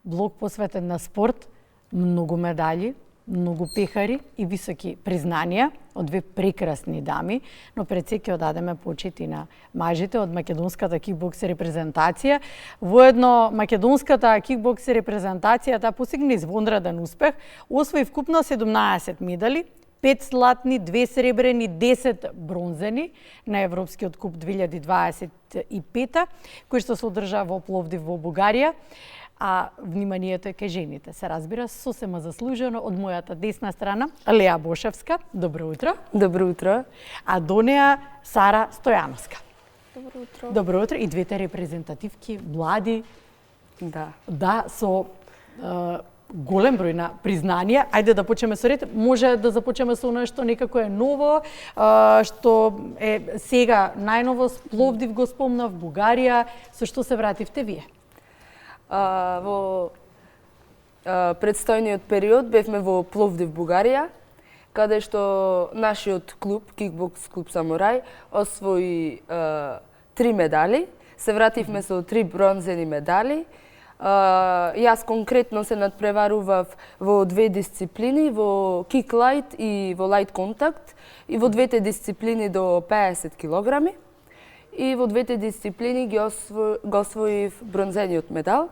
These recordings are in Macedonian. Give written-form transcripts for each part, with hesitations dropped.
блог посветен на спорт, многу медали, многу пехари и високи признанија од две прекрасни дами, но пред секи одадеме почит и на мажите од македонската кикбокс репрезентација. Воедно македонската кикбокс репрезентација постигна извонреден успех, освои вкупно 17 медали, 5 златни, 2 сребрени, 10 бронзени на Европскиот куп 2025, кој што се одржа во Пловдив во Бугарија. А вниманието е кај жените. Се разбира, сосема заслужено од мојата десна страна, Леа Бошевска. Добро утро. Добро утро. А до неа Сара Стојановска. Добро утро. Добро утро. И двете репрезентативки, млади. Да. Да, со голем број на признанија. Ајде да почнеме со ред. Може да започнеме со оно што некако е ново, што е сега најново, Пловдив го спомнав, Бугарија. Со што се вративте вие? Во предстојниот период бевме во Пловдив, Бугарија, каде што нашиот клуб, Кикбокс клуб Самурај, освои 3 медали. Се вративме со 3 бронзени медали. Јас конкретно се надпреварував во 2 дисциплини, во кик лайт и во лайт контакт, и во двете дисциплини до 50 килограми. И во двете дисциплини го освоив бронзениот медал,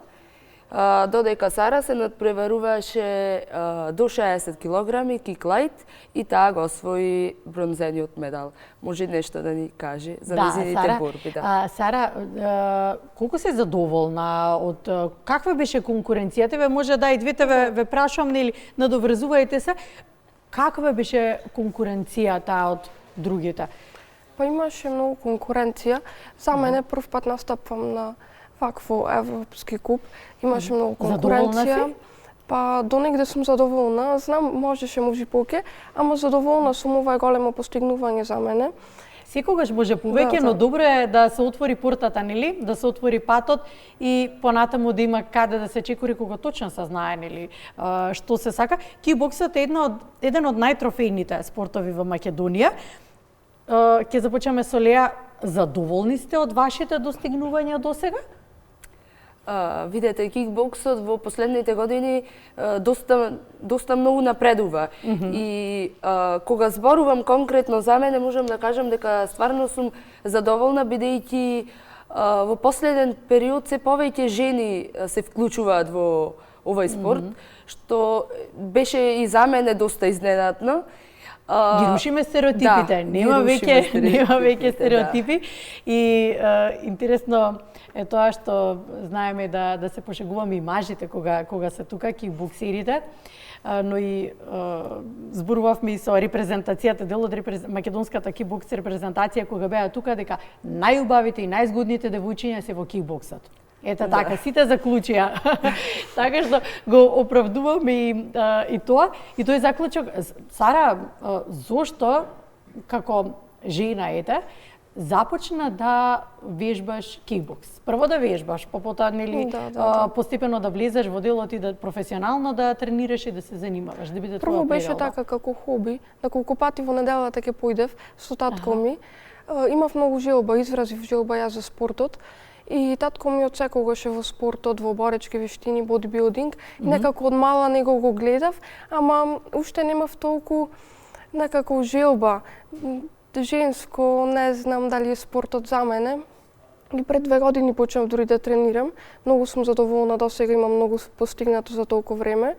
додека Сара се надпреваруваше до 60 килограми кик лайт и таа го освои бронзениот медал. Може нешто да ни каже за незините борби? Да. Сара, колку се задоволна од каква беше конкуренцијата? Може да и двете ве прашувам, нели, надоврзувајте се. Каква беше конкуренцијата од другите? Па имаше многу конкуренција. За мене прв пат настапвам на вакво европски куп. Имаше многу конкуренција. Па до негде сум задоволна. Знам, можеше може повеќе, ама задоволна сум, ова е големо постигнување за мене. Секогаш може повеќе, но добро е да се отвори портата, нели? Да се отвори патот и понатаму да има каде да се чекори кога точно се знае, нели, што се сака. Кикбоксот е еден од најтрофејните спортови во Македонија. Ќе започнеме со Леа. Задоволни сте од вашите достигнувања до сега? Видете, кикбоксот во последните години доста многу напредува. И кога зборувам конкретно за мене, можам да кажам дека стварно сум задоволна, бидејќи во последен период се повеќе жени се вклучуваат во овој спорт, што беше и за мене доста изненадно. Ги рушиме стереотипите, нема веќе стереотипи. И интересно е тоа што знаеме да се пошегуваме и мажите кога се тука кикбоксерите, но и зборувавме и со репрезентацијата, дел од македонската кикбокс репрезентација кога беа тука, дека најубавите и најзгодните девојчиња се во кикбоксот. Ета така, сите заклучија. Така што го оправдуваме и тоа. И тој заклучок, Сара, зошто, како жена започна да вежбаш кикбокс? Прво да вежбаш, потоа, нели, постепено да влезеш во делот и да професионално да тренираш и да се занимаваш, да биде прво беше така како хоби. Неколку пати во неделата ќе појдев со татко ми. Имав многу желба, изразив желба ја за спортот. И татко ми од секогаш е во спортот, во боречки вештини, бодибилдинг. Некако од мала него го гледав, ама уште немав толку некако желба. Женско, не знам дали е спортот за мене. И пред 2 години почнав дури да тренирам. Многу сум задоволна, до сега имам многу постигнато за толку време.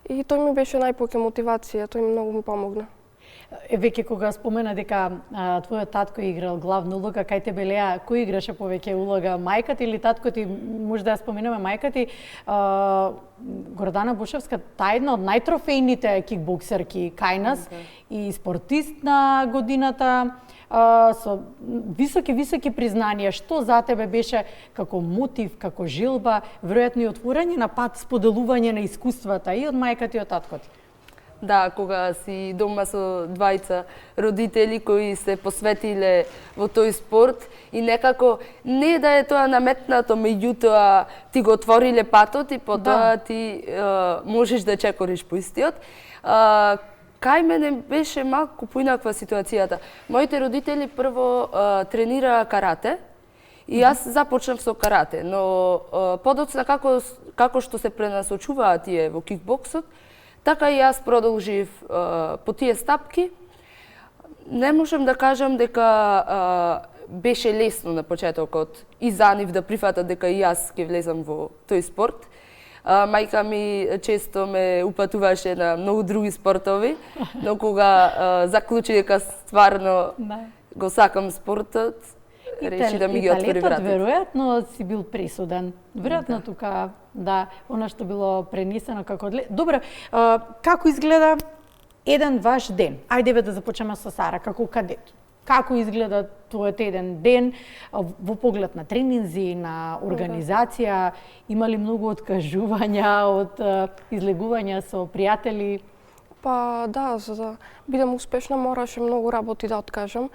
И тој ми беше најпоќе мотивација, тој многу ми помогна. Веќе кога спомена дека твојот татко играл главна улога, кај тебе, Леа, кој играше повеќе улога, мајката или татко ти? Може да ја споменаме мајка ти, Гордана Бошевска, таа една од најтрофејните кикбоксерки кај нас и спортист на годината, со високи признанија. Што за тебе беше како мотив, како желба, веројатно и отворање на пат споделување на искуствата и од мајка ти и од татко ти? Да, кога си дома со двајца родители кои се посветиле во тој спорт и некако не да е тоа наметнато, меѓутоа ти го отвориле патот и потоа ти можеш да чекориш по истиот. Кај мене беше малку поинаква ситуацијата. Моите родители прво тренираа карате И јас започнав со карате, но подоцна како што се пренасочуваат тие во кикбоксот, така и јас продолжив по тие стапки. Не можам да кажам дека беше лесно на почетокот и за нив да прифатат дека и јас ќе влезам во тој спорт. Мајка ми често ме упатуваше на многу други спортови, но кога заклучи дека стварно го сакам спортот, реши да ми ги отвори вратите. Веројатно си бил пресуден. Веројатно тука, она што било пренесено како... Добро, како изгледа еден ваш ден? Ајде да започнеме со Сара, како кадет. Како изгледа твојот еден ден во поглед на тренинзи, на организација? Има ли многу откажувања, од излегувања со пријатели? Па да, за да бидам успешна мораше многу работи да откажам.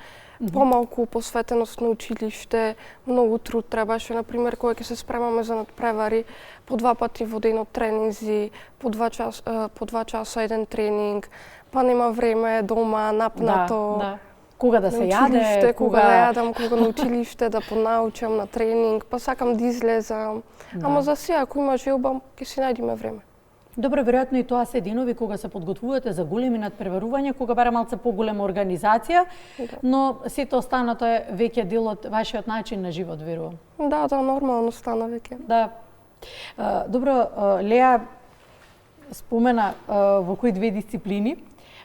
Помалку посветеност на училиште, многу труд требаше. Например, кога ќе се спремаме за надпревари, по 2 пати во денот тренинзи, по 2 часа еден тренинг, па нема време дома, напнато. Кога да се јаде, кога да јадам, кога на училиште да понаучам на тренинг, па сакам да излезам. Ама за сега, ако има желба, ќе си најдеме време. Добро, веројатно и тоа се денови кога се подготвувате за големи надпреварувања, кога бара малце поголема организација, но сето останато е веќе дел од вашиот начин на живот, верувам. Да, нормално стана веќе. Да. Добро, Леа спомена во кои 2 дисциплини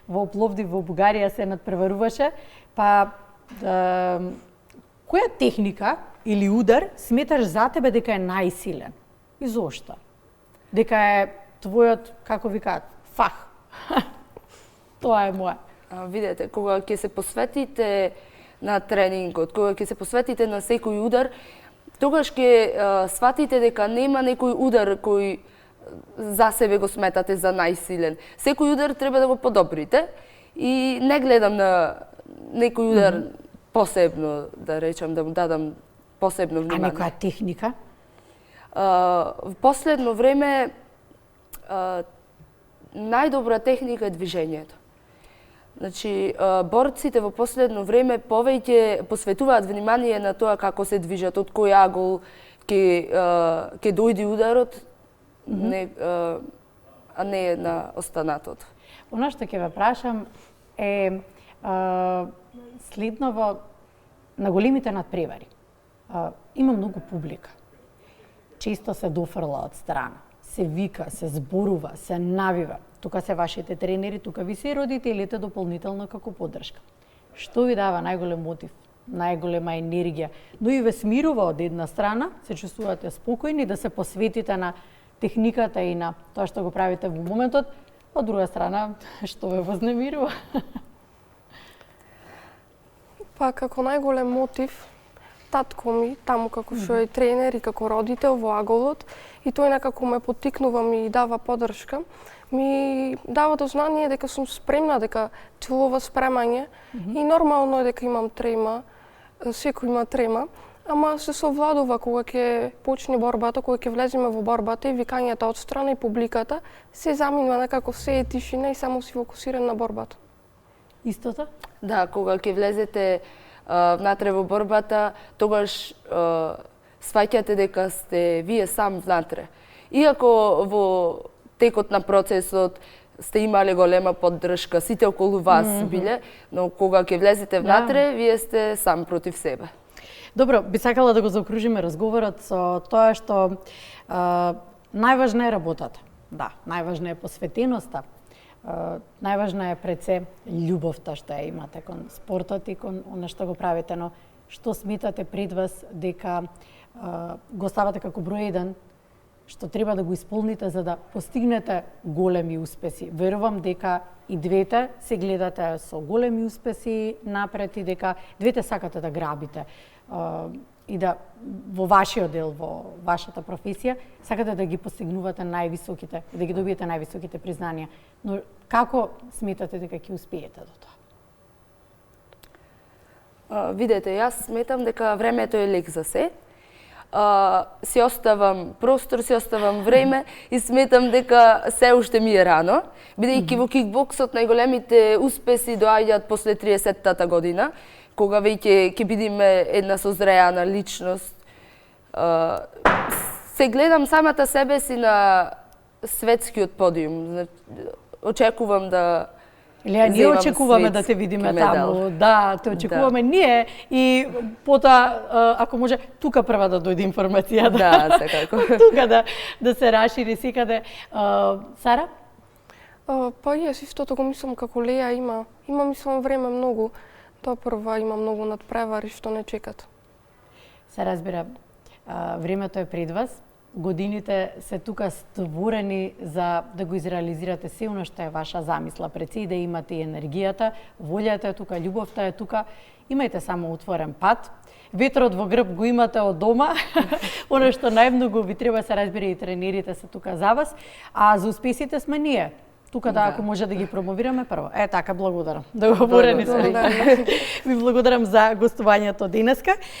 во Пловдив во Бугарија се надпреваруваше, па која техника или удар сметаш за тебе дека е најсилен? И зошто? Дека е твојот, како викаат, фах. Тоа е моја. Видете, кога ќе се посветите на тренингот, кога ќе се посветите на секој удар, тогаш ќе сватите дека нема некој удар кој за себе го сметате за најсилен. Секој удар треба да го подобрите и не гледам на некој удар посебно, да речам, да му дадам посебно внимание. А некоја техника? В последно време најдобра техника е движењето. Значи, борците во последно време повеќе посветуваат внимание на тоа како се движат, од кој агол ќе дојде ударот, а не на останатото. Она што ќе ве прашам е следново на големите надпревари. Има многу публика. Често се дофрла од страна. Се вика, се зборува, се навива. Тука се вашите тренери, тука ви се родителите дополнително како поддршка. Што ви дава најголем мотив, најголема енергија, но и ве смирува од една страна, се чувствувате спокојни да се посветите на техниката и на тоа што го правите во моментот, од друга страна, што ве вознемирува? Па како најголем мотив, татко ми, таму како што е тренер и како родител во аголот, и тој некако ме поттикнува, ми дава поддршка, ми дава до знание дека сум спремна, дека целува спремање и нормално е дека имам трема, секој има трема, ама се совладува кога ќе почне борбата, кога ќе влеземе во борбата и викањата од страна и публиката, се заминува некако, се е тишина и само си фокусиран на борбата. Истото? Да, кога ќе влезете внатре во борбата, тогаш сваќате дека сте вие сам внатре. Иако во текот на процесот сте имале голема поддршка, сите околу вас биле, но кога ќе влезете внатре, вие сте сам против себе. Добро, би сакала да го заокружиме разговорот со тоа што најважна е работата. Да, најважна е посветеноста. Најважна е пред се љубовта што ја имате кон спортот и кон она што го правите, но што сметате пред вас дека го ставате како број 1, што треба да го исполните за да постигнете големи успеси. Верувам дека и двете се гледате со големи успеси напред и дека двете сакате да грабите и да во вашиот дел, во вашата професија, сакате да ги постигнувате највисоките, да ги добиете највисоките признанија. Но како сметате дека ќе успеете до тоа? Видете, јас сметам дека времето е лек за се. Си оставам простор, си оставам време и сметам дека се уште ми е рано, бидејќи во кикбоксот најголемите успеси доаѓаат после 30-тата година, кога веќе ќе бидеме една созреана личност Се гледам самата себе си на светскиот подиум. Очекувам да Илија, ние очекуваме да те видиме таму. Да, те очекуваме ние и потоа, ако може, тука прва да дојде информација. Да, секако. Тука да се расшири секаде. Сара? Па јас истото го мислам како Леја, има мислам време многу. Тоа прва има многу надпревари што не чекат. Се разбира, времето е пред вас. Годините се тука створени за да го изреализирате се оно што е ваша замисла пред се и да имате и енергијата, волјата е тука, љубовта е тука. Имајте само отворен пат. Ветрот во грб го имате од дома. Оно што најмногу ви треба се разбира и тренерите се тука за вас, а за успесите сме ние. Тука да, ако може да ги промовираме прво. Така, благодарам. Договорени сме. Ви благодарам за гостувањето денеска.